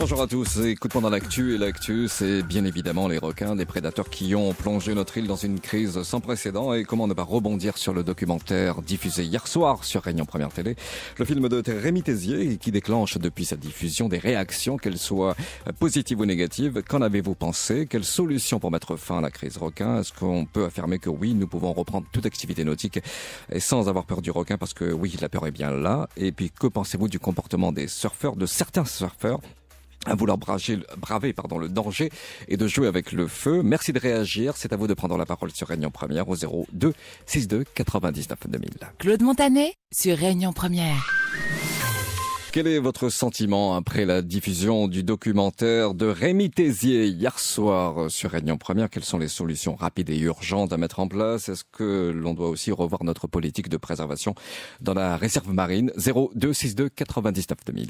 Bonjour à tous, écoute-moi dans l'actu, et l'actu c'est bien évidemment les requins, des prédateurs qui ont plongé notre île dans une crise sans précédent, et comment ne pas rebondir sur le documentaire diffusé hier soir sur Réunion Première Télé, le film de Rémi Tézier qui déclenche depuis sa diffusion des réactions, qu'elles soient positives ou négatives. Qu'en avez-vous pensé? Quelles solutions pour mettre fin à la crise requin? Est-ce qu'on peut affirmer que oui, nous pouvons reprendre toute activité nautique et sans avoir peur du requin, parce que oui, la peur est bien là? Et puis que pensez-vous du comportement des surfeurs, de certains surfeurs, à vouloir braver le danger et de jouer avec le feu? Merci de réagir. C'est à vous de prendre la parole sur Réunion Première au 02 62 99 2000. Claude Montanet sur Réunion Première. Quel est votre sentiment après la diffusion du documentaire de Rémi Tézier hier soir sur Réunion Première? Quelles sont les solutions rapides et urgentes à mettre en place? Est-ce que l'on doit aussi revoir notre politique de préservation dans la réserve marine? 02 62 99 2000.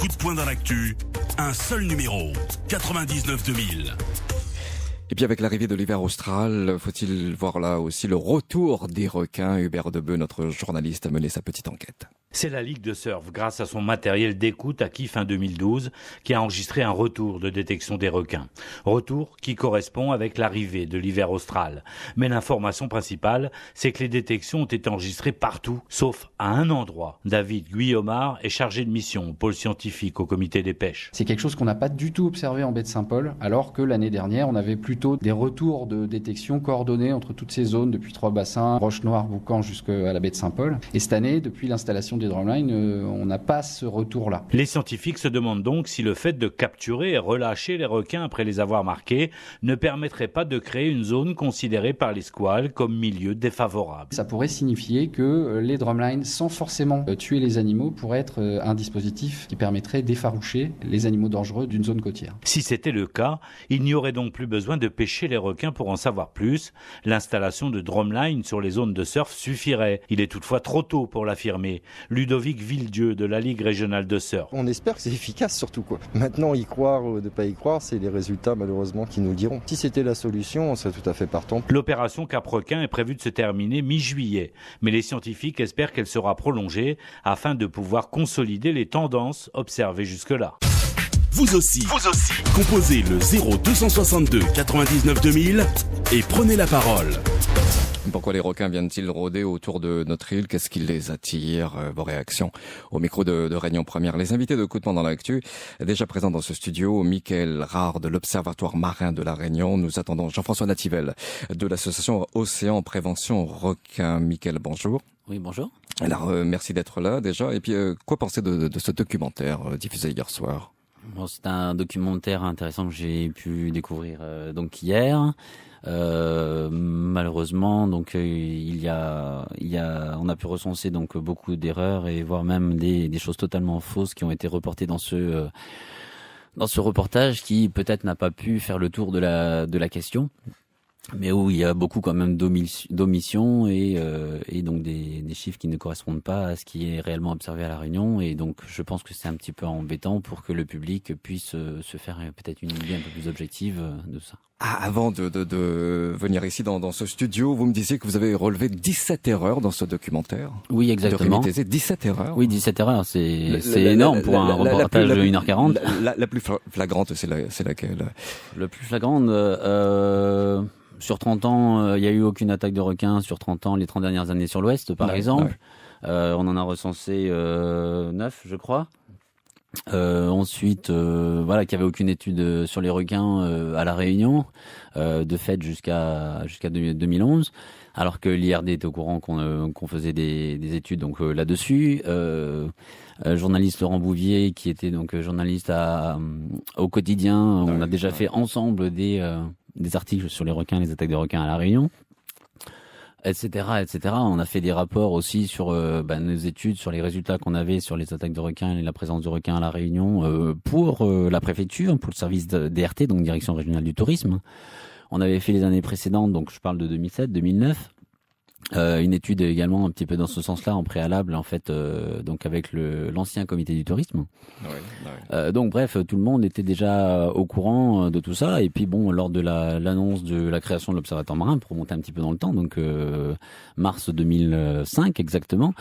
Coup de poing dans l'actu, un seul numéro, 99 2000. Et puis avec l'arrivée de l'hiver austral, faut-il voir là aussi le retour des requins? Hubert Debeu, notre journaliste, a mené sa petite enquête. C'est la Ligue de surf, grâce à son matériel d'écoute acquis fin 2012, qui a enregistré un retour de détection des requins. Retour qui correspond avec l'arrivée de l'hiver austral. Mais l'information principale, c'est que les détections ont été enregistrées partout, sauf à un endroit. David Guillaumard est chargé de mission au pôle scientifique au comité des pêches. C'est quelque chose qu'on n'a pas du tout observé en baie de Saint-Paul, alors que l'année dernière, on avait plutôt des retours de détection coordonnés entre toutes ces zones, depuis Trois Bassins, Roche-Noire, Boucan, jusqu'à la baie de Saint-Paul. Et cette année, depuis l'installation des drumlines, on n'a pas ce retour-là. Les scientifiques se demandent donc si le fait de capturer et relâcher les requins après les avoir marqués ne permettrait pas de créer une zone considérée par les squales comme milieu défavorable. Ça pourrait signifier que les drumlines, sans forcément tuer les animaux, pourraient être un dispositif qui permettrait d'effaroucher les animaux dangereux d'une zone côtière. Si c'était le cas, il n'y aurait donc plus besoin de pêcher les requins pour en savoir plus. L'installation de drumlines sur les zones de surf suffirait. Il est toutefois trop tôt pour l'affirmer. Ludovic Villedieu de la Ligue régionale de surf. On espère que c'est efficace surtout, quoi. Maintenant, y croire ou ne pas y croire, c'est les résultats malheureusement qui nous le diront. Si c'était la solution, on serait tout à fait partant. L'opération Cap-Requin est prévue de se terminer mi-juillet, mais les scientifiques espèrent qu'elle sera prolongée afin de pouvoir consolider les tendances observées jusque-là. Vous aussi, composez le 0262 99 2000 et prenez la parole. Pourquoi les requins viennent-ils rôder autour de notre île? Qu'est-ce qui les attire? Vos réactions au micro de Réunion Première. Les invités de Coup de poing dans l'actu, déjà présents dans ce studio, Mickaël Rare de l'Observatoire marin de la Réunion. Nous attendons Jean-François Nativel de l'association Océan Prévention Requins. Mickaël, bonjour. Oui, bonjour. Alors, merci d'être là déjà. Et puis, quoi penser de ce documentaire diffusé hier soir? Bon, c'est un documentaire intéressant que j'ai pu découvrir donc hier. Malheureusement, donc on a pu recenser donc beaucoup d'erreurs et voire même des choses totalement fausses qui ont été reportées dans ce reportage, qui peut-être n'a pas pu faire le tour de la question, mais où il y a beaucoup quand même d'omissions et donc des chiffres qui ne correspondent pas à ce qui est réellement observé à La Réunion. Et donc je pense que c'est un petit peu embêtant pour que le public puisse se faire peut-être une idée un peu plus objective de ça. Ah, avant de venir ici dans ce studio, vous me disiez que vous avez relevé 17 erreurs dans ce documentaire. Oui, exactement. 17 erreurs. Oui, 17 erreurs, c'est énorme pour un reportage de 1h40. La plus flagrante, c'est laquelle? Le plus flagrante, sur 30 ans, il n'y a eu aucune attaque de requin sur 30 ans, les 30 dernières années sur l'Ouest, par exemple. Ouais. On en a recensé 9, je crois. Ensuite, qu'il n'y avait aucune étude sur les requins à La Réunion, de fait jusqu'à 2011, alors que l'IRD était au courant qu'on faisait des études donc là-dessus. Journaliste Laurent Bouvier, qui était donc journaliste au quotidien, on a déjà fait ensemble des articles sur les requins, les attaques de requins à La Réunion, etc. On a fait des rapports aussi sur nos études, sur les résultats qu'on avait sur les attaques de requins et la présence de requins à La Réunion pour la préfecture, pour le service DRT, donc Direction Régionale du Tourisme. On avait fait les années précédentes, donc je parle de 2007, 2009. Une étude également un petit peu dans ce sens-là en préalable en fait donc avec l'ancien comité du tourisme. Donc bref, tout le monde était déjà au courant de tout ça et puis bon lors de l'annonce de la création de l'Observatoire marin pour remonter un petit peu dans le temps donc mars 2005 exactement.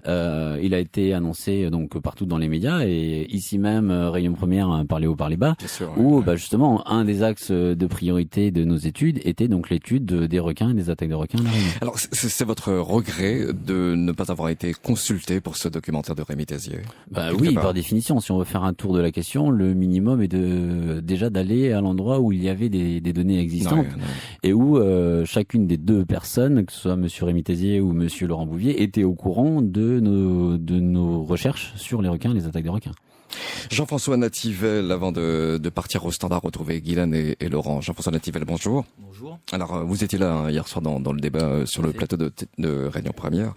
Il a été annoncé donc partout dans les médias et ici même Réunion Première par les hauts par les bas où justement un des axes de priorité de nos études était donc l'étude des requins et des attaques de requins à La Réunion. Alors c'est votre regret de ne pas avoir été consulté pour ce documentaire de Rémi Tézier? Oui, par définition, si on veut faire un tour de la question, le minimum est déjà d'aller à l'endroit où il y avait des données existantes et où chacune des deux personnes, que ce soit monsieur Rémi Tézier ou monsieur Laurent Bouvier, était au courant de nos recherches sur les requins et les attaques de requins. Jean-François Nativel, avant de partir au standard, retrouver Guylaine et Laurent. Jean-François Nativel, bonjour. Bonjour. Alors, vous étiez là hier soir dans le débat sur le plateau de Réunion Première.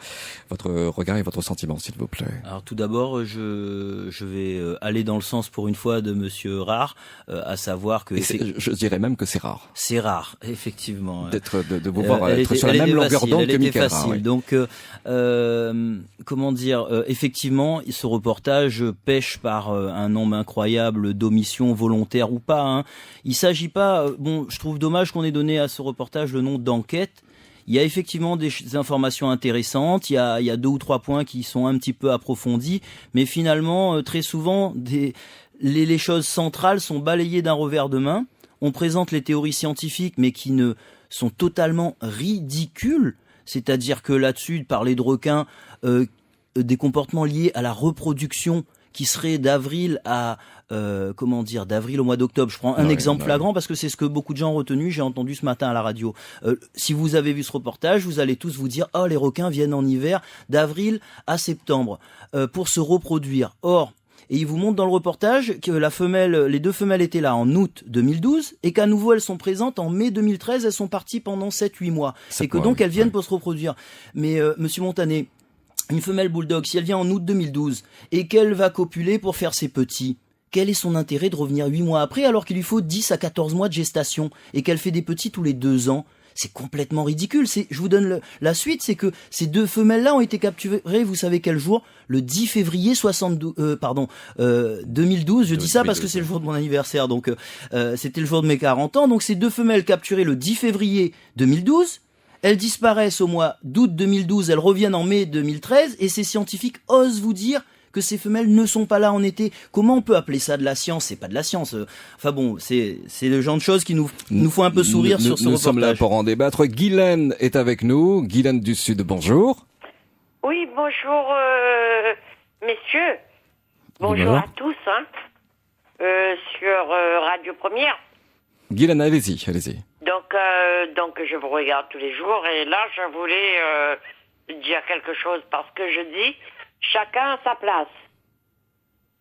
Votre regard et votre sentiment, s'il vous plaît. Alors tout d'abord, je vais aller dans le sens pour une fois de Monsieur Rare, à savoir que... Je dirais même que c'est rare. C'est rare, effectivement. De vous voir être sur la même longueur d'onde que Michael Rare. Oui. Donc, comment dire, effectivement, ce reportage pêche par un nombre incroyable d'omissions volontaires ou pas. Hein. Il s'agit pas... je trouve dommage qu'on ait donné à ce reportage le nom d'enquête. Il y a effectivement des informations intéressantes, il y a 2 ou 3 points qui sont un petit peu approfondis, mais finalement, très souvent, les choses centrales sont balayées d'un revers de main. On présente les théories scientifiques, mais qui ne sont totalement ridicules. C'est-à-dire que là-dessus, parler de requins, des comportements liés à la reproduction, qui serait d'avril à d'avril au mois d'octobre. Je prends un exemple flagrant parce que c'est ce que beaucoup de gens ont retenu. J'ai entendu ce matin à la radio. Si vous avez vu ce reportage, vous allez tous vous dire « Oh, les requins viennent en hiver d'avril à septembre pour se reproduire. » Or, et il vous montre dans le reportage que les 2 femelles étaient là en août 2012 et qu'à nouveau elles sont présentes en mai 2013. Elles sont parties pendant 7-8 mois. Et que donc elles viennent pour se reproduire. Mais Monsieur Montané, une femelle bulldog, si elle vient en août 2012 et qu'elle va copuler pour faire ses petits, quel est son intérêt de revenir 8 mois après alors qu'il lui faut 10 à 14 mois de gestation et qu'elle fait des petits tous les 2 ans? C'est complètement ridicule. Je vous donne la suite, c'est que ces 2 femelles-là ont été capturées, vous savez quel jour? Le 10 février 2012. Je dis ça parce que c'est le jour de mon anniversaire, donc c'était le jour de mes 40 ans. Donc ces 2 femelles capturées le 10 février 2012, elles disparaissent au mois d'août 2012, elles reviennent en mai 2013, et ces scientifiques osent vous dire que ces femelles ne sont pas là en été. Comment on peut appeler ça de la science? C'est pas de la science. Enfin bon, c'est le genre de choses qui nous font un peu sourire sur ce reportage. Nous sommes là pour en débattre. Guylaine est avec nous. Guylaine du Sud, bonjour. Oui, bonjour messieurs. Bonjour à tous sur Radio Première. Guylaine, allez-y. Donc je vous regarde tous les jours et là je voulais dire quelque chose parce que je dis chacun à sa place.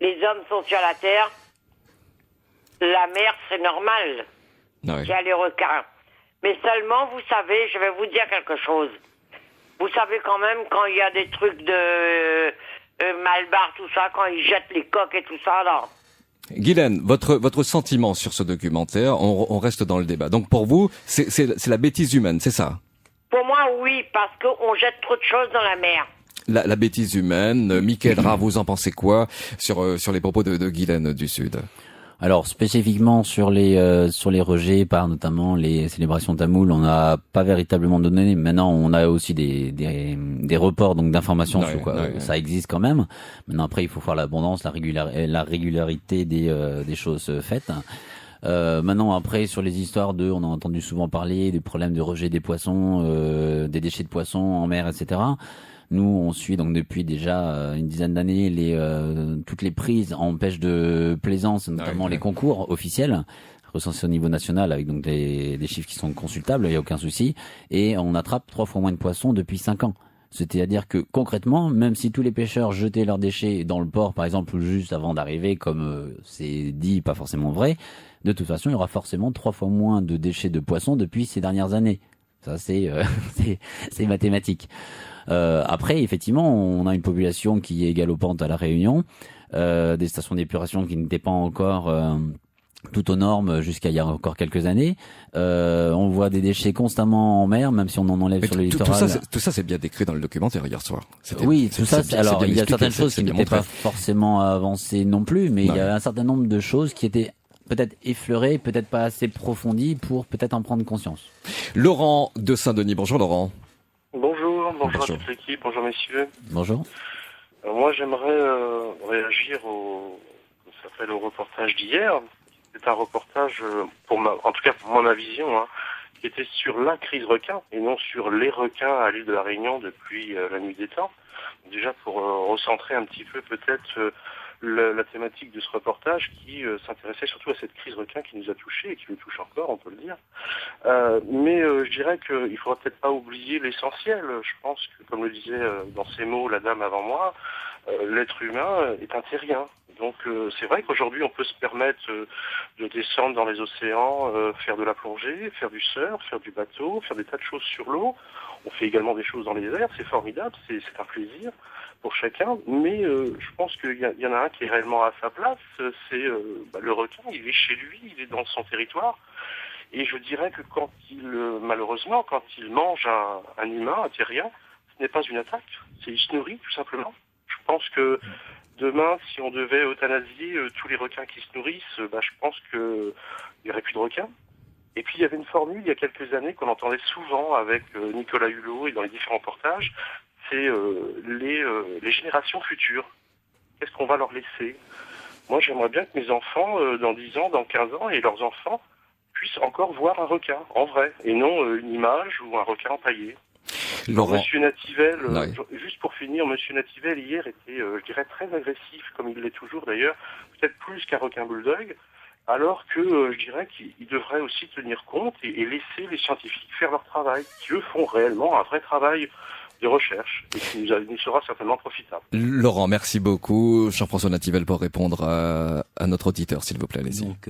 Les hommes sont sur la terre, la mer c'est normal qu'il y a les requins. Mais seulement vous savez, je vais vous dire quelque chose. Vous savez quand même quand il y a des trucs de Malbar, tout ça, quand ils jettent les coques et tout ça là. Guylaine, votre sentiment sur ce documentaire, on reste dans le débat. Donc pour vous, c'est la bêtise humaine, c'est ça? Pour moi, oui, parce qu'on jette trop de choses dans la mer. La bêtise humaine. Michael Rare, vous en pensez quoi sur les propos de Guylaine du Sud? Alors spécifiquement sur les rejets par notamment les célébrations tamoules, on n'a pas véritablement de données. Maintenant, on a aussi des reports donc d'informations sur quoi. Ça existe quand même. Maintenant après, il faut voir l'abondance, la régularité des choses faites. Maintenant après sur les histoires on a entendu souvent parler des problèmes de rejet des poissons, des déchets de poissons en mer, etc. Nous, on suit donc depuis déjà une dizaine d'années toutes les prises en pêche de plaisance, notamment les concours officiels recensés au niveau national avec donc des chiffres qui sont consultables, il n'y a aucun souci. Et on attrape 3 fois moins de poissons depuis 5 ans. C'est-à-dire que concrètement, même si tous les pêcheurs jetaient leurs déchets dans le port, par exemple, juste avant d'arriver, comme c'est dit, pas forcément vrai, de toute façon, il y aura forcément 3 fois moins de déchets de poissons depuis ces dernières années. Ça, c'est mathématique. Après, effectivement, on a une population qui est galopante à La Réunion, des stations d'épuration qui n'étaient pas encore tout aux normes jusqu'à il y a encore quelques années. On voit des déchets constamment en mer, même si on en enlève sur le littoral. Tout ça, c'est bien décrit dans le documentaire hier soir. Oui, tout ça. Alors, il y a certaines choses qui n'étaient n'étaient pas forcément avancées non plus, mais il y a un certain nombre de choses qui étaient peut-être effleurées, peut-être pas assez approfondies pour peut-être en prendre conscience. Laurent de Saint-Denis. Bonjour Laurent. Bonjour à toute l'équipe, bonjour messieurs. Bonjour. Moi j'aimerais réagir au reportage d'hier. C'est un reportage, en tout cas pour ma vision, qui était sur la crise requin et non sur les requins à l'île de la Réunion depuis la nuit des temps. Déjà pour recentrer un petit peu peut-être la thématique de ce reportage qui s'intéressait surtout à cette crise requin qui nous a touchés et qui nous touche encore, on peut le dire. Mais je dirais qu'il faudra peut-être pas oublier l'essentiel. Je pense que, comme le disait dans ses mots la dame avant moi, l'être humain est un terrien. Donc c'est vrai qu'aujourd'hui on peut se permettre de descendre dans les océans, faire de la plongée, faire du surf, faire du bateau, faire des tas de choses sur l'eau. On fait également des choses dans les airs, c'est formidable, c'est un plaisir pour chacun, mais je pense qu'il y en a un qui est réellement à sa place, c'est le requin. Il est chez lui, il est dans son territoire, et je dirais que malheureusement, quand il mange un humain, un terrien, ce n'est pas une attaque, il se nourrit tout simplement. Je pense que demain, si on devait euthanasier tous les requins qui se nourrissent, je pense qu'il n'y aurait plus de requins. Et puis il y avait une formule il y a quelques années qu'on entendait souvent avec Nicolas Hulot et dans les différents reportages, c'est les générations futures. Qu'est-ce qu'on va leur laisser? Moi j'aimerais bien que mes enfants, dans 10 ans, dans 15 ans, et leurs enfants puissent encore voir un requin, en vrai, et non une image ou un requin empaillé. Laurent. Monsieur Nativel, juste pour finir, Monsieur Nativel hier était, je dirais, très agressif, comme il l'est toujours d'ailleurs, peut-être plus qu'un requin bulldog, alors que je dirais qu'il devrait aussi tenir compte et laisser les scientifiques faire leur travail, qui eux font réellement un vrai travail de recherche et qui nous sera certainement profitable. Laurent, merci beaucoup. Jean-François Nativel pour répondre à notre auditeur, s'il vous plaît. Allez-y. Donc,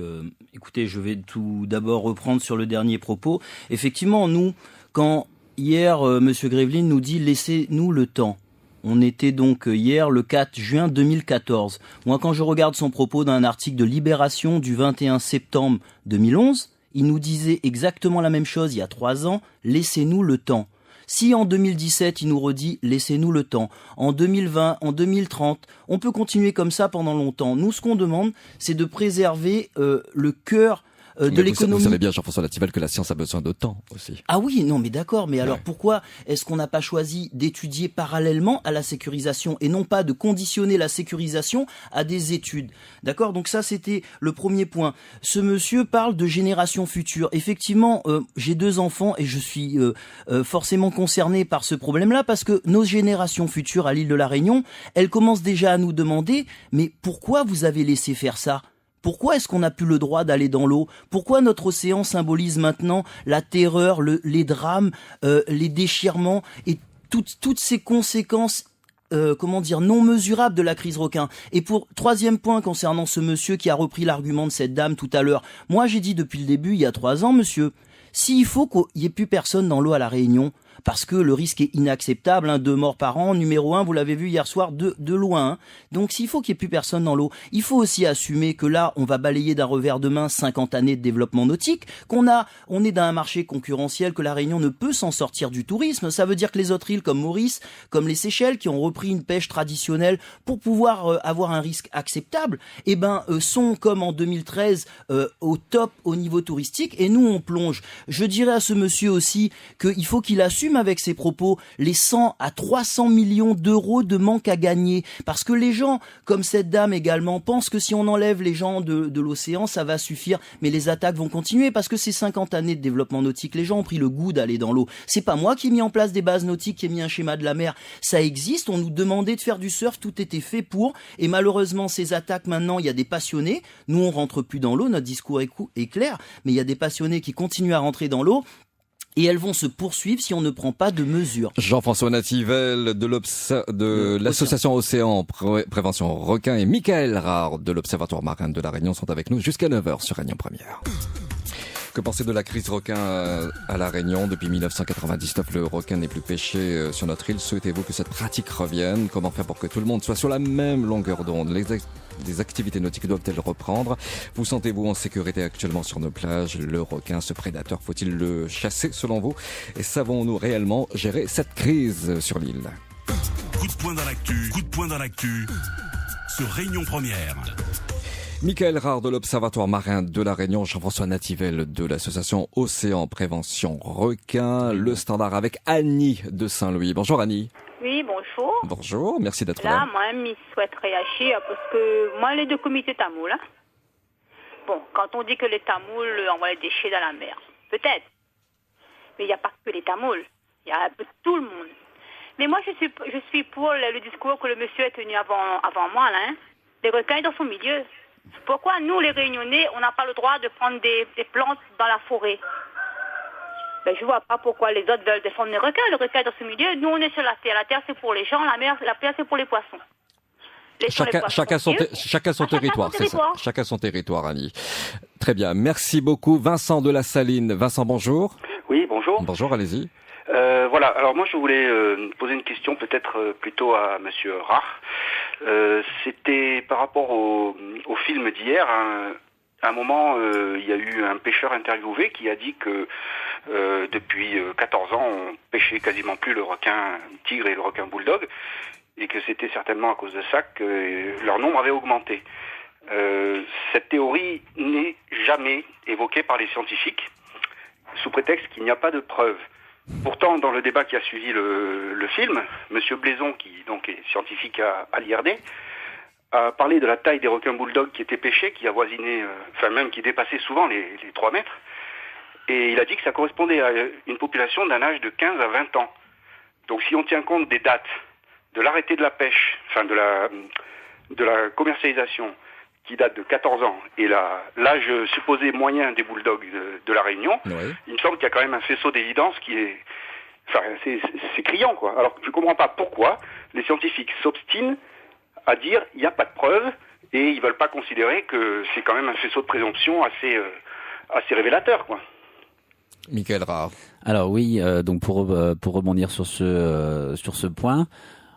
écoutez, je vais tout d'abord reprendre sur le dernier propos. Effectivement, nous, quand hier, Monsieur Greveline nous dit « laissez-nous le temps ». On était donc hier le 4 juin 2014. Moi, quand je regarde son propos d'un article de Libération du 21 septembre 2011, il nous disait exactement la même chose il y a 3 ans, « laissez-nous le temps ». Si en 2017, il nous redit « laissez-nous le temps », en 2020, en 2030, on peut continuer comme ça pendant longtemps. Nous, ce qu'on demande, c'est de préserver le cœur de l'économie. Vous savez bien, Jean-François Nativel, que la science a besoin de temps aussi. Ah oui, non mais d'accord, mais alors pourquoi est-ce qu'on n'a pas choisi d'étudier parallèlement à la sécurisation et non pas de conditionner la sécurisation à des études? D'accord, donc ça c'était le premier point. Ce monsieur parle de génération future. Effectivement, j'ai 2 enfants et je suis forcément concerné par ce problème-là parce que nos générations futures à l'île de la Réunion, elles commencent déjà à nous demander « mais pourquoi vous avez laissé faire ça ?» Pourquoi est-ce qu'on n'a plus le droit d'aller dans l'eau? Pourquoi notre océan symbolise maintenant la terreur, les drames, les déchirements et toutes ces conséquences non mesurables de la crise requin? Et pour 3e point concernant ce monsieur qui a repris l'argument de cette dame tout à l'heure, moi j'ai dit depuis le début, il y a 3 ans, monsieur, s'il faut qu'il n'y ait plus personne dans l'eau à La Réunion, parce que le risque est inacceptable, 2 morts par an, numéro 1, vous l'avez vu hier soir, de loin. Donc s'il faut qu'il n'y ait plus personne dans l'eau, il faut aussi assumer que là, on va balayer d'un revers de main 50 années de développement nautique, on est dans un marché concurrentiel, que la Réunion ne peut s'en sortir du tourisme. Ça veut dire que les autres îles comme Maurice, comme les Seychelles, qui ont repris une pêche traditionnelle pour pouvoir avoir un risque acceptable, sont comme en 2013 au top au niveau touristique, et nous on plonge. Je dirais à ce monsieur aussi qu'il faut qu'il assume avec ses propos les 100 à 300 millions d'euros de manque à gagner, parce que les gens, comme cette dame également, pensent que si on enlève les gens de l'océan, ça va suffire, mais les attaques vont continuer, parce que ces 50 années de développement nautique, les gens ont pris le goût d'aller dans l'eau. C'est pas moi qui ai mis en place des bases nautiques, qui ai mis un schéma de la mer, ça existe, on nous demandait de faire du surf, tout était fait pour, et malheureusement ces attaques maintenant, il y a des passionnés, nous on rentre plus dans l'eau, notre discours est clair, mais il y a des passionnés qui continuent à rentrer dans l'eau, et elles vont se poursuivre si on ne prend pas de mesures. Jean-François Nativel de l'association Océan Prévention Requin et Michael Rare de l'Observatoire marin de la Réunion sont avec nous jusqu'à 9h sur Réunion Première. Que penser de la crise requin à La Réunion? Depuis 1999, le requin n'est plus pêché sur notre île. Souhaitez-vous que cette pratique revienne? Comment faire pour que tout le monde soit sur la même longueur d'onde? Les activités nautiques doivent-elles reprendre? Vous sentez-vous en sécurité actuellement sur nos plages? Le requin, ce prédateur, faut-il le chasser selon vous? Et savons-nous réellement gérer cette crise sur l'île? Coup de poing dans l'actu sur Réunion Première. Michael Rare de l'Observatoire marin de La Réunion, Jean-François Nativel de l'association Océan Prévention Requin, le Standard avec Annie de Saint-Louis. Bonjour Annie. Oui, bonjour. Bonjour, merci d'être là. Là, moi, je souhaite réagir parce que moi, les deux comités tamouls, hein. Bon, quand on dit que les tamouls envoient les déchets dans la mer, peut-être. Mais il n'y a pas que les tamouls. Il y a un peu tout le monde. Mais moi, je suis pour le discours que le monsieur a tenu avant moi, là, hein. Les requins dans son milieu. Pourquoi nous, les Réunionnais, on n'a pas le droit de prendre des plantes dans la forêt? Ben, je vois pas pourquoi les autres veulent défendre les requins. Le requin est dans ce milieu. Nous, on est sur la terre. La terre, c'est pour les gens. La mer, c'est pour les poissons. Chacun son territoire, c'est ça. Chacun son territoire, Annie. Très bien. Merci beaucoup. Vincent de la Saline. Vincent, bonjour. Oui, bonjour. Bonjour, allez-y. Voilà. Alors moi, je voulais poser une question peut-être plutôt à Monsieur Rare. C'était par rapport au film d'hier. À un moment, il y a eu un pêcheur interviewé qui a dit que depuis 14 ans, on pêchait quasiment plus le requin tigre et le requin bulldog, et que c'était certainement à cause de ça que leur nombre avait augmenté. Cette théorie n'est jamais évoquée par les scientifiques, sous prétexte qu'il n'y a pas de preuves. Pourtant, dans le débat qui a suivi le film, Monsieur Blaison, qui donc est scientifique à l'IRD, a parlé de la taille des requins bulldog qui étaient pêchés, qui avoisinaient, même qui dépassaient souvent les 3 mètres. Et il a dit que ça correspondait à une population d'un âge de 15 à 20 ans. Donc si on tient compte des dates de l'arrêté de la pêche, de la commercialisation, qui date de 14 ans, et l'âge supposé moyen des bulldogs de La Réunion, oui. Il me semble qu'il y a quand même un faisceau d'évidence qui est... c'est criant, quoi. Alors, je ne comprends pas pourquoi les scientifiques s'obstinent à dire il n'y a pas de preuves, et ils ne veulent pas considérer que c'est quand même un faisceau de présomption assez révélateur, quoi. Michael Rare. Alors oui, donc pour rebondir sur ce point...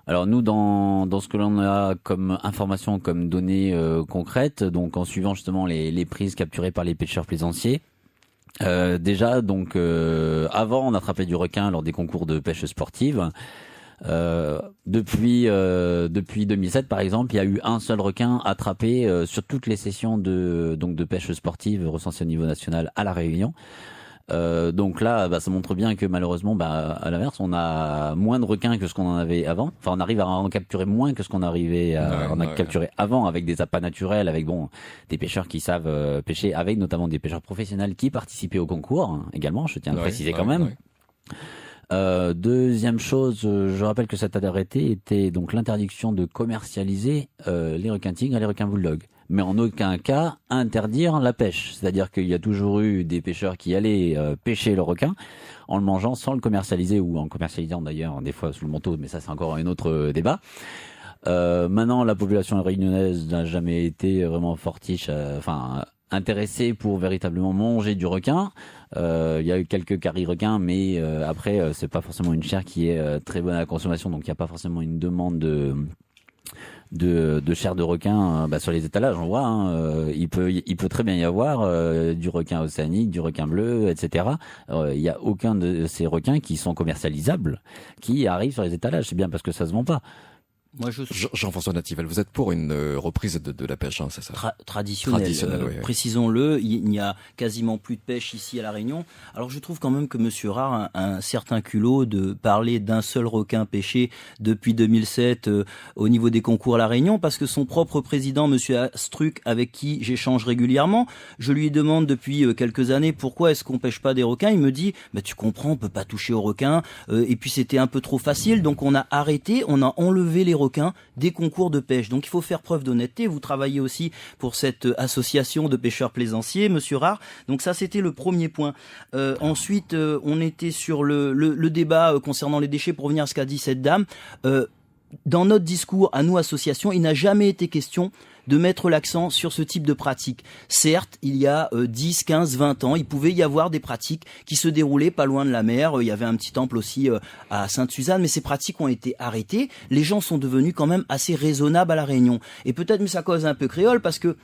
Alors nous, dans ce que l'on a comme information, comme données concrètes, donc en suivant justement les prises capturées par les pêcheurs plaisanciers, déjà donc avant on attrapait du requin lors des concours de pêche sportive. Depuis 2007 par exemple, il y a eu un seul requin attrapé sur toutes les sessions de pêche sportive recensées au niveau national à La Réunion. Donc là, ça montre bien que malheureusement, à l'inverse, on a moins de requins que ce qu'on en avait avant. Enfin, on arrive à en capturer moins que ce qu'on arrivait à capturer avant, avec des appâts naturels, avec des pêcheurs qui savent pêcher, avec notamment des pêcheurs professionnels qui participaient au concours également. Je tiens à le préciser quand même. Deuxième chose, je rappelle que cet arrêté était donc l'interdiction de commercialiser les requins tigres et les requins bulldogs. Mais en aucun cas interdire la pêche. C'est-à-dire qu'il y a toujours eu des pêcheurs qui allaient pêcher le requin en le mangeant sans le commercialiser, ou en commercialisant d'ailleurs des fois sous le manteau, mais ça c'est encore un autre débat. Maintenant, la population réunionnaise n'a jamais été vraiment fortiche, intéressée pour véritablement manger du requin. Il y a eu quelques caries requins, mais après c'est pas forcément une chair qui est très bonne à la consommation, donc il n'y a pas forcément une demande de chair de requin sur les étalages. On voit, il peut très bien y avoir du requin océanique, du requin bleu, etc. Il y a aucun de ces requins qui sont commercialisables qui arrivent sur les étalages. C'est bien parce que ça se vend pas. Moi, Jean-François Nativel, vous êtes pour une reprise de la pêche, c'est ça? Traditionnelle. Oui. Précisons-le, il n'y a quasiment plus de pêche ici à La Réunion. Alors je trouve quand même que Monsieur Rare a un certain culot de parler d'un seul requin pêché depuis 2007 au niveau des concours à La Réunion, parce que son propre président, Monsieur Astruc, avec qui j'échange régulièrement, je lui demande depuis quelques années pourquoi est-ce qu'on pêche pas des requins. Il me dit, tu comprends, on peut pas toucher aux requins, et puis c'était un peu trop facile, donc on a arrêté, on a enlevé les requins des concours de pêche. Donc il faut faire preuve d'honnêteté. Vous travaillez aussi pour cette association de pêcheurs plaisanciers, Monsieur Rare. Donc ça, c'était le premier point. Ensuite, on était sur le débat concernant les déchets, pour revenir à ce qu'a dit cette dame. Dans notre discours, à nous, associations, il n'a jamais été question de mettre l'accent sur ce type de pratique. Certes, il y a 10, 15, 20 ans, il pouvait y avoir des pratiques qui se déroulaient pas loin de la mer. Il y avait un petit temple aussi à Sainte-Suzanne, mais ces pratiques ont été arrêtées. Les gens sont devenus quand même assez raisonnables à La Réunion. Et peut-être, mais ça cause un peu créole, parce que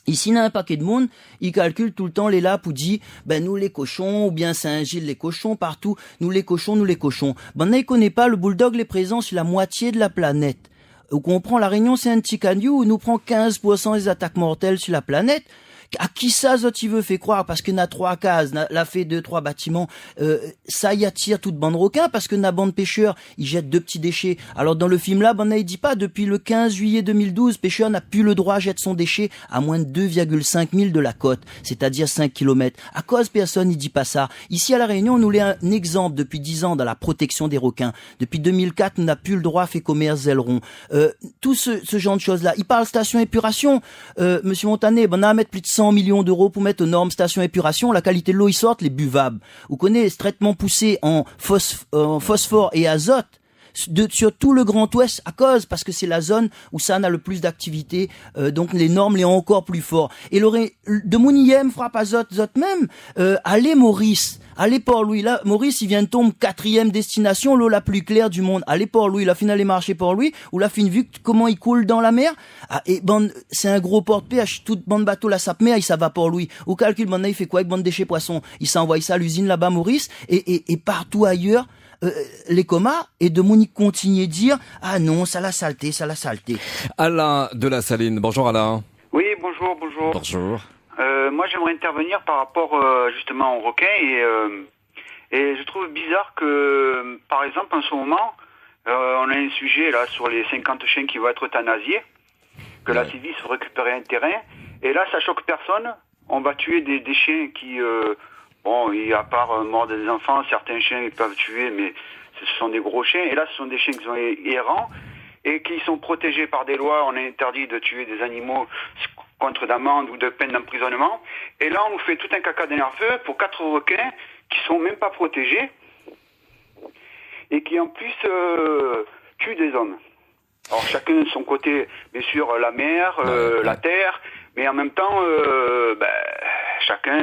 ici, il y a un paquet de monde, ils calculent tout le temps les lapes ou dit, nous les cochons, ou bien Saint-Gilles les cochons, partout, nous les cochons. Là, ils connaissent pas, le bulldog est présent sur la moitié de la planète. Où qu'on prend La Réunion, c'est un petit caillou où nous prend 15% des attaques mortelles sur la planète. À qui ça, tu veux fait croire, parce que n'a 3 cases, n'a fait 2-3 bâtiments, ça y attire toute bande requin, parce que n'a bande pêcheurs, ils jettent 2 petits déchets. Alors dans le film là, il dit pas, depuis le 15 juillet 2012, pêcheur n'a plus le droit, jette son déchet à moins de 2,5 milles de la côte, c'est-à-dire 5 km. À cause personne, il dit pas ça. Ici à La Réunion, nous l'avons un exemple depuis 10 ans dans la protection des requins. Depuis 2004, nous n'a plus le droit, fait commerce aileron. Tout ce genre de choses là. Il parle station épuration, monsieur Montané, on a à mettre plus de 100 millions d'euros pour mettre aux normes station épuration, la qualité de l'eau y sorte, les buvables. Vous connaissez ce traitement poussé en phosphore et azote sur tout le Grand Ouest à cause, parce que c'est la zone où ça a le plus d'activité, donc les normes les ont encore plus fort. Et de Mouniem frappe azote même, allez Maurice, allez Port-Louis, là, Maurice, il vient de tomber 4e destination, l'eau la plus claire du monde. Allez Port-Louis, la finale est marché Port-Louis, ou la fin vu comment il coule dans la mer. C'est un gros porte-pêche, toute bande bateau la sape mer, il ça va Port-Louis. Au calcul, il fait quoi avec bande déchets poissons? Il s'envoie ça à l'usine là-bas, Maurice, et partout ailleurs, les comas, et de Monique continue de dire, ah non, ça l'a salté. Alain de la Saline, bonjour Alain. Oui, bonjour. Bonjour. Moi, j'aimerais intervenir par rapport justement aux requins et je trouve bizarre que, par exemple, en ce moment, on a un sujet là sur les 50 chiens qui vont être euthanasiés, que la Civis va récupérer un terrain, et là, ça choque personne. On va tuer des chiens qui, à part mort des enfants, certains chiens ils peuvent tuer, mais ce sont des gros chiens, et là, ce sont des chiens qui sont errants et qui sont protégés par des lois. On est interdit de tuer des animaux contre d'amende ou de peine d'emprisonnement. Et là, on nous fait tout un caca d'énerveux pour 4 requins qui sont même pas protégés et qui en plus tuent des hommes. Alors chacun de son côté, bien sûr, la mer, la terre, mais en même temps, chacun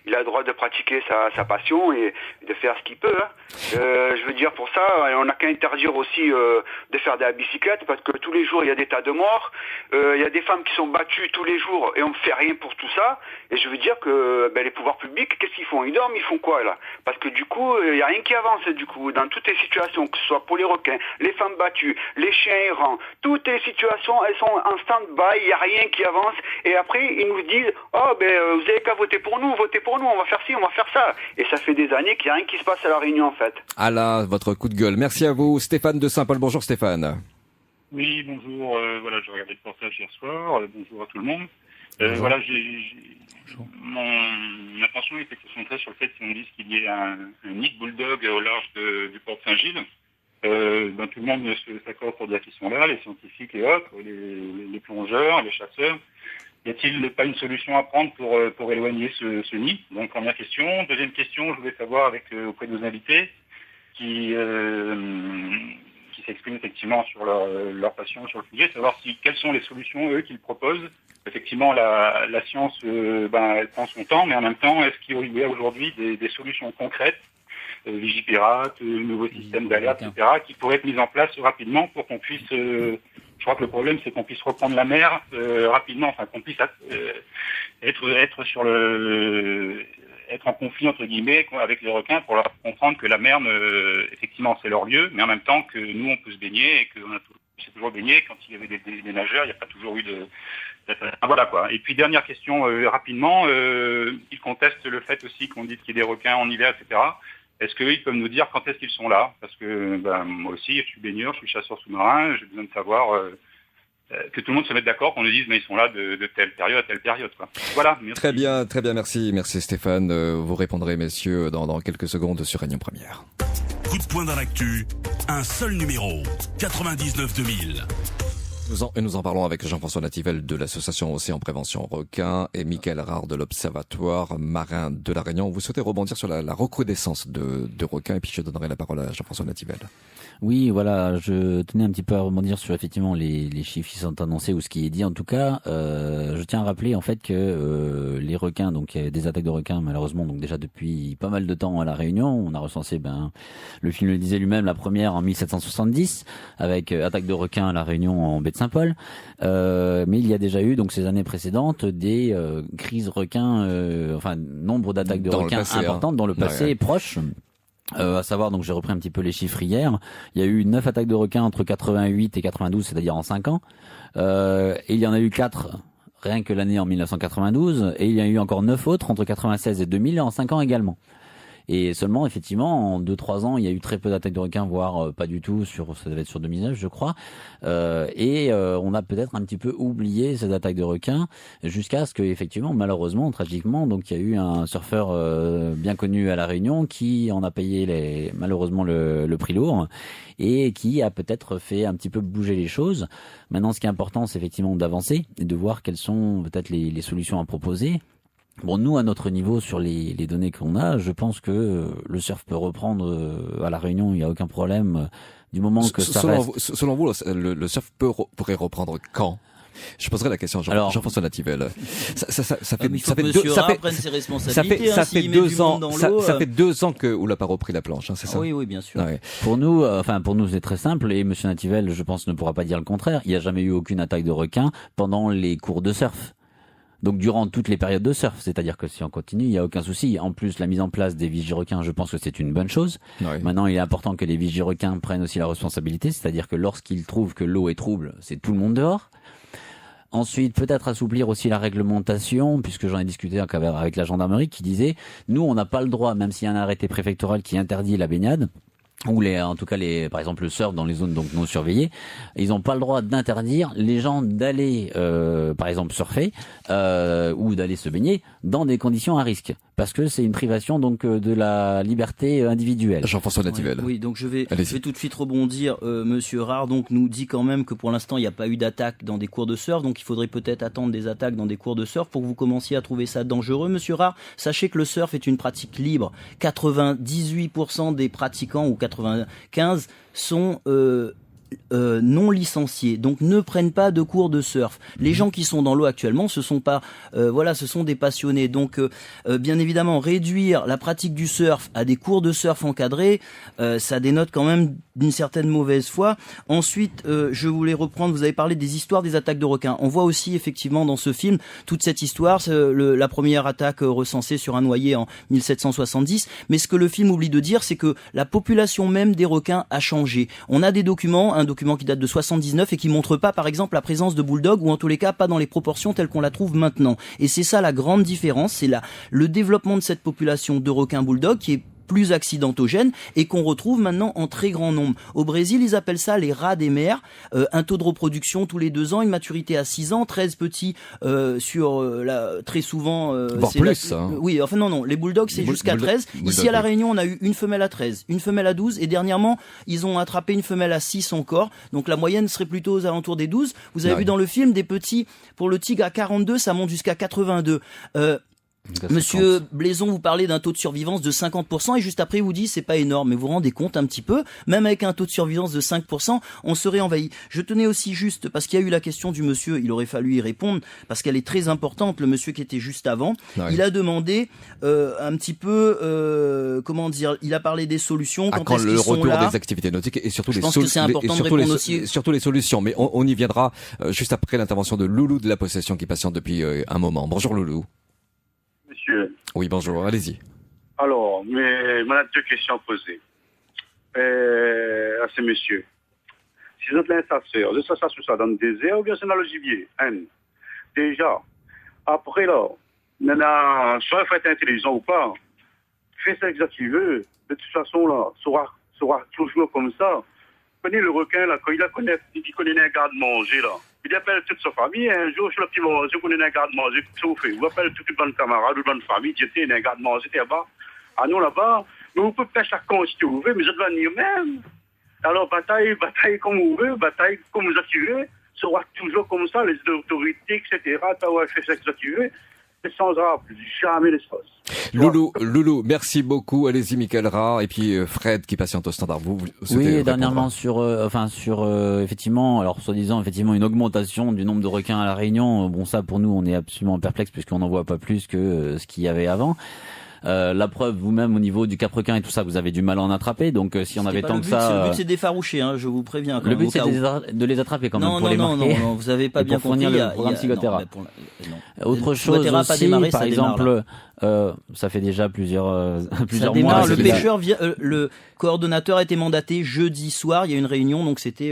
il a le droit de pratiquer sa passion et de faire ce qu'il peut. Je veux dire, pour ça, on n'a qu'à interdire aussi de faire de la bicyclette, parce que tous les jours, il y a des tas de morts. Il y a des femmes qui sont battues tous les jours et on ne fait rien pour tout ça. Et je veux dire que les pouvoirs publics, qu'est-ce qu'ils font? Ils dorment, ils font quoi là? Parce que du coup, il n'y a rien qui avance du coup. Dans toutes les situations, que ce soit pour les requins, les femmes battues, les chiens errants, toutes les situations, elles sont en stand-by, il n'y a rien qui avance. Et après, ils nous disent, vous avez qu'à voter pour nous, on va faire ci, on va faire ça. Et ça fait des années qu'il n'y a rien qui se passe à La Réunion en fait. Alain, votre coup de gueule. Merci à vous. Stéphane de Saint-Paul. Bonjour Stéphane. Oui, bonjour. Je regardais le reportage hier soir. Bonjour à tout le monde. Mon attention était concentrée sur le fait qu'on dise qu'il y ait un nid de bulldog au large du port de Saint-Gilles. Tout le monde s'accorde pour dire qu'ils sont là, les scientifiques et autres, les plongeurs, les chasseurs. Y a-t-il pas une solution à prendre pour éloigner ce nid? Donc première question. Deuxième question, je voulais savoir auprès de nos invités qui s'expriment effectivement sur leur passion sur le sujet, savoir quelles sont les solutions eux qu'ils proposent. Effectivement, la science, elle prend son temps, mais en même temps, est-ce qu'il y a aujourd'hui des solutions concrètes, Vigipirate, nouveaux systèmes d'alerte, etc., qui pourraient être mis en place rapidement pour qu'on puisse je crois que le problème, c'est qu'on puisse reprendre la mer rapidement, enfin qu'on puisse être en conflit entre guillemets avec les requins pour leur comprendre que la mer, effectivement, c'est leur lieu, mais en même temps que nous, on peut se baigner et qu'on s'est toujours baigné. Quand il y avait des nageurs, il n'y a pas toujours eu de voilà quoi. Et puis dernière question rapidement, ils contestent le fait aussi qu'on dit qu'il y a des requins en hiver, etc. Est-ce qu'ils peuvent nous dire quand est-ce qu'ils sont là? Parce que moi aussi, je suis baigneur, je suis chasseur sous-marin, j'ai besoin de savoir que tout le monde se mette d'accord, qu'on nous dise mais ils sont là de telle période à telle période. Quoi. Voilà. Merci. Très bien, merci Stéphane. Vous répondrez, messieurs, dans quelques secondes sur Réunion Première. Coup de poing dans l'actu, un seul numéro, 99 2000. Nous en parlons avec Jean-François Nativelle de l'association Océan Prévention Requin et Mickaël Rare de l'Observatoire Marin de la Réunion. Vous souhaitez rebondir sur la recrudescence de requins, et puis je donnerai la parole à Jean-François Nativelle. Oui, voilà, je tenais un petit peu à rebondir sur effectivement les chiffres qui sont annoncés ou ce qui est dit. En tout cas, je tiens à rappeler en fait que les requins, donc il y a des attaques de requins malheureusement, donc déjà depuis pas mal de temps à la Réunion. On a recensé, le film le disait lui-même, la première en 1770 avec attaque de requins à la Réunion en baie de Saint-Paul. Mais il y a déjà eu donc ces années précédentes des crises requins, nombre d'attaques de requins importantes dans le passé proche. À savoir, donc j'ai repris un petit peu les chiffres hier, il y a eu 9 attaques de requins entre 88 et 92, c'est-à-dire en 5 ans, et il y en a eu 4 rien que l'année en 1992, et il y a eu encore 9 autres entre 96 et 2000 en 5 ans également. Et seulement, effectivement, en 2-3 ans, il y a eu très peu d'attaques de requins, voire pas du tout, ça devait être sur 2009, je crois. On a peut-être un petit peu oublié ces attaques de requins, jusqu'à ce que, effectivement, malheureusement, tragiquement, donc il y a eu un surfeur bien connu à La Réunion qui en a payé malheureusement le prix lourd, et qui a peut-être fait un petit peu bouger les choses. Maintenant, ce qui est important, c'est effectivement d'avancer et de voir quelles sont peut-être les solutions à proposer. Bon, nous, à notre niveau, sur les données qu'on a, je pense que le surf peut reprendre à La Réunion, il n'y a aucun problème, du moment que ça reste... Selon vous, le surf pourrait reprendre quand ? Je poserai la question à Jean-François Nativelle. Ça fait 2 ans que Oula pas repris la planche, hein, c'est ça ? Oui, bien sûr. Ouais. Pour nous, c'est très simple, et Monsieur Nativelle, je pense, ne pourra pas dire le contraire. Il n'y a jamais eu aucune attaque de requin pendant les cours de surf. Donc durant toutes les périodes de surf, c'est-à-dire que si on continue, il n'y a aucun souci. En plus, la mise en place des vigies-requins, je pense que c'est une bonne chose. Oui. Maintenant, il est important que les vigies-requins prennent aussi la responsabilité, c'est-à-dire que lorsqu'ils trouvent que l'eau est trouble, c'est tout le monde dehors. Ensuite, peut-être assouplir aussi la réglementation, puisque j'en ai discuté avec la gendarmerie qui disait, nous, on n'a pas le droit, même s'il y a un arrêté préfectoral qui interdit la baignade, ou par exemple le surf dans les zones donc non surveillées, ils n'ont pas le droit d'interdire les gens d'aller par exemple surfer ou d'aller se baigner dans des conditions à risque, parce que c'est une privation donc de la liberté individuelle. Jean-François Nativelle. Oui, donc je vais tout de suite rebondir. Monsieur Rare donc nous dit quand même que pour l'instant il n'y a pas eu d'attaque dans des cours de surf, donc il faudrait peut-être attendre des attaques dans des cours de surf pour que vous commenciez à trouver ça dangereux. Monsieur Rare, sachez que le surf est une pratique libre. 98% des pratiquants ou 95 sont non licenciés, donc ne prennent pas de cours de surf. Les gens qui sont dans l'eau actuellement, ce sont des passionnés. Donc, bien évidemment, réduire la pratique du surf à des cours de surf encadrés, ça dénote quand même d'une certaine mauvaise foi. Ensuite, je voulais reprendre, vous avez parlé des histoires des attaques de requins. On voit aussi effectivement dans ce film toute cette histoire, la première attaque recensée sur un noyé en 1770. Mais ce que le film oublie de dire, c'est que la population même des requins a changé. On a des documents, un document qui date de 79 et qui montre pas, par exemple, la présence de bulldogs, ou en tous les cas pas dans les proportions telles qu'on la trouve maintenant. Et c'est ça la grande différence, c'est le développement de cette population de requins bulldogs qui est plus accidentogène et qu'on retrouve maintenant en très grand nombre. Au Brésil, ils appellent ça les rats des mers. Un taux de reproduction tous les 2 ans, une maturité à 6 ans, 13 petits très souvent... voire plus, Oui, enfin non, les bulldogs c'est jusqu'à 13. Ici à La Réunion, on a eu une femelle à 13, une femelle à 12 et dernièrement, ils ont attrapé une femelle à 6 encore. Donc la moyenne serait plutôt aux alentours des 12. Vous avez vu dans le film des petits, pour le tigre à 42, ça monte jusqu'à 82. Monsieur Blaison, vous parlez d'un taux de survivance de 50% et juste après vous dit c'est pas énorme, mais vous vous rendez compte un petit peu, même avec un taux de survivance de 5%, on serait envahi. Je tenais aussi juste, parce qu'il y a eu la question du monsieur, il aurait fallu y répondre, parce qu'elle est très importante, le monsieur qui était juste avant, il a demandé un petit peu, il a parlé des solutions, quand le retour des activités nautiques et surtout surtout les solutions, mais on y viendra juste après l'intervention de Loulou de la Possession qui patiente depuis un moment. Bonjour Loulou. Monsieur. Oui, bonjour, allez-y. Alors, mais on a 2 questions à poser à ce monsieur. Si vous êtes l'instasseur, ça dans le désert ou bien c'est dans le gibier? Déjà, après là, maintenant, soit il faut être intelligent ou pas, fais ça exact qu'il veut. De toute façon, là, sera toujours comme ça. Prenez le requin, là, quand il connaît un garde-manger, là. Il appelle toute sa famille. Un jour, je suis le petit manger, je connais un garde-manger, chauffé. Vous appelez toute une bonne camarade, une bonne famille, j'étais un garde-manger, là-bas. À nous, là-bas. Mais vous pouvez faire chaque con si vous voulez, mais je dois venir même. Alors, bataille comme vous voulez, bataille comme vous voulez. ça va toujours comme ça, les autorités, etc., ça va faire ce que tu veux, et sans plus jamais l'espace. Loulou, merci beaucoup. Allez-y, Michael Rare. Et puis Fred qui patiente au standard. Vous oui, dernièrement sur effectivement, alors soi-disant effectivement une augmentation du nombre de requins à la Réunion. Bon, ça pour nous, on est absolument perplexe puisqu'on n'en voit pas plus que ce qu'il y avait avant. La preuve, vous-même, au niveau du cap-requin et tout ça, vous avez du mal à en attraper. Donc, si on avait tant que ça... Le but, c'est d'effaroucher, hein, je vous préviens. Le but, c'est de les attraper quand même, pour les marquer. Non, vous avez pas bien compris. Le programme Psychothéra. Autre chose aussi, par exemple, ça fait déjà plusieurs mois. Le pêcheur, le coordonnateur a été mandaté jeudi soir. Il y a une réunion, donc c'était,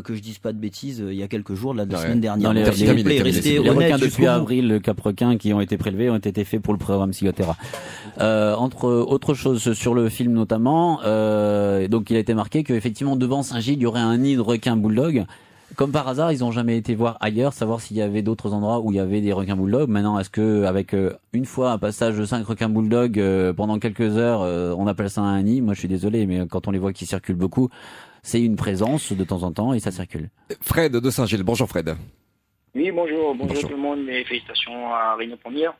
que je dise pas de bêtises, il y a quelques jours, la semaine dernière. Les requins depuis avril, le cap-requin qui ont été prélevés ont été faits pour le programme Psychothéra. Entre autres choses sur le film notamment, donc il a été marqué qu'effectivement devant Saint-Gilles il y aurait un nid de requins bulldog. Comme par hasard, ils ont jamais été voir ailleurs, savoir s'il y avait d'autres endroits où il y avait des requins bulldog. Maintenant, est-ce que avec une fois un passage de 5 requins bulldog pendant quelques heures, on appelle ça un nid? Moi, je suis désolé, mais quand on les voit qui circulent beaucoup, c'est une présence de temps en temps et ça circule. Fred de Saint-Gilles. Bonjour Fred. Oui, bonjour tout le monde et félicitations à Réunion Première.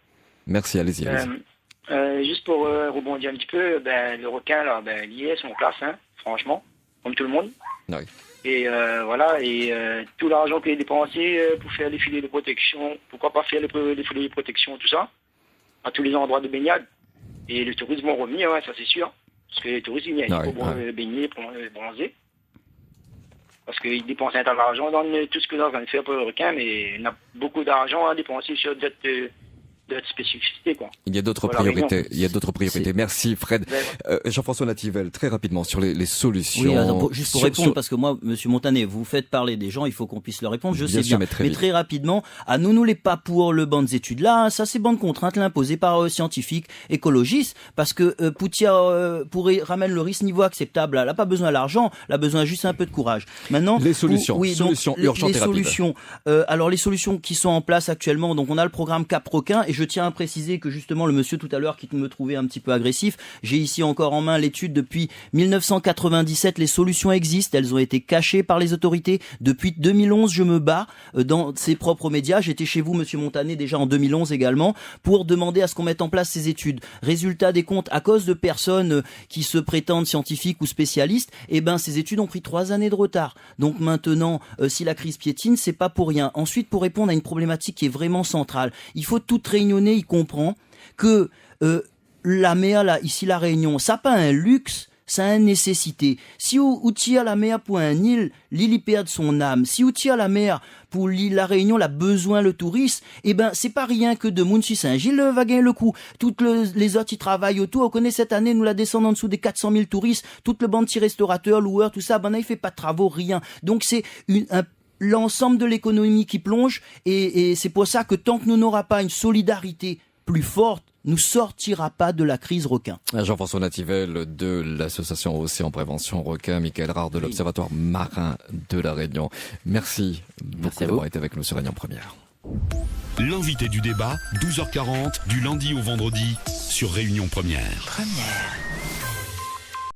Merci, allez-y. Juste pour rebondir un petit peu, le requin là, il est son classe, hein, franchement, comme tout le monde. Oui. Et voilà, et tout l'argent qui est dépensé pour faire les filets de protection, pourquoi pas faire les filets de protection, tout ça, à tous les endroits de baignade. Et les touristes vont revenir, ouais, ça c'est sûr. Parce que les touristes ils viennent pour baigner, pour bronzer. Parce qu'ils dépensent un tas d'argent dans tout ce que nous avons fait pour le requin, mais il y a beaucoup d'argent à dépenser sur d'autres spécificités, quoi. Il y a d'autres priorités. Merci Fred. Jean-François Nativel, très rapidement sur les solutions. Oui, alors, juste pour répondre, parce que moi, Monsieur Montanet, vous faites parler des gens, il faut qu'on puisse leur répondre, je sais bien. Mais très rapidement, à nous les pas pour le banc des études là, ça c'est bonne contrainte là, imposée par scientifiques, écologistes, parce que Poutia ramène le risque niveau acceptable, elle a pas besoin de l'argent, elle a besoin juste un peu de courage. Maintenant, les solutions, urgentes et rapides. Alors les solutions qui sont en place actuellement, donc on a le programme Cap-Requin, et je tiens à préciser que justement le monsieur tout à l'heure qui me trouvait un petit peu agressif, j'ai ici encore en main l'étude depuis 1997, les solutions existent, elles ont été cachées par les autorités. Depuis 2011, je me bats dans ses propres médias. J'étais chez vous, monsieur Montanet, déjà en 2011 également, pour demander à ce qu'on mette en place ces études. Résultat des comptes, à cause de personnes qui se prétendent scientifiques ou spécialistes, ces études ont pris 3 années de retard. Donc maintenant, si la crise piétine, c'est pas pour rien. Ensuite, pour répondre à une problématique qui est vraiment centrale, il faut toute réunionnais y comprend que la MEA, là, ici la Réunion, ça pas un luxe, ça une nécessité. Si ou tire la MEA pour un île, l'île y perd son âme. Si ou tire la MEA pour l'île la Réunion, la besoin le touriste, c'est pas rien que de Mounsi Saint-Gilles va gagner le coup. Toutes les autres qui travaillent autour, on connaît cette année, nous la descendons en dessous des 400 000 touristes, toute le bande de restaurateurs, loueurs, tout ça, il fait pas de travaux, rien. Donc c'est l'ensemble de l'économie qui plonge et c'est pour ça que tant que nous n'aurons pas une solidarité plus forte, nous sortira pas de la crise requin. Jean-François Nativel de l'association Océan Prévention Requin, Michael Rare de l'Observatoire Marin de la Réunion. Merci beaucoup d'avoir été avec nous sur Réunion Première. L'invité du débat, 12h40, du lundi au vendredi sur Réunion Première.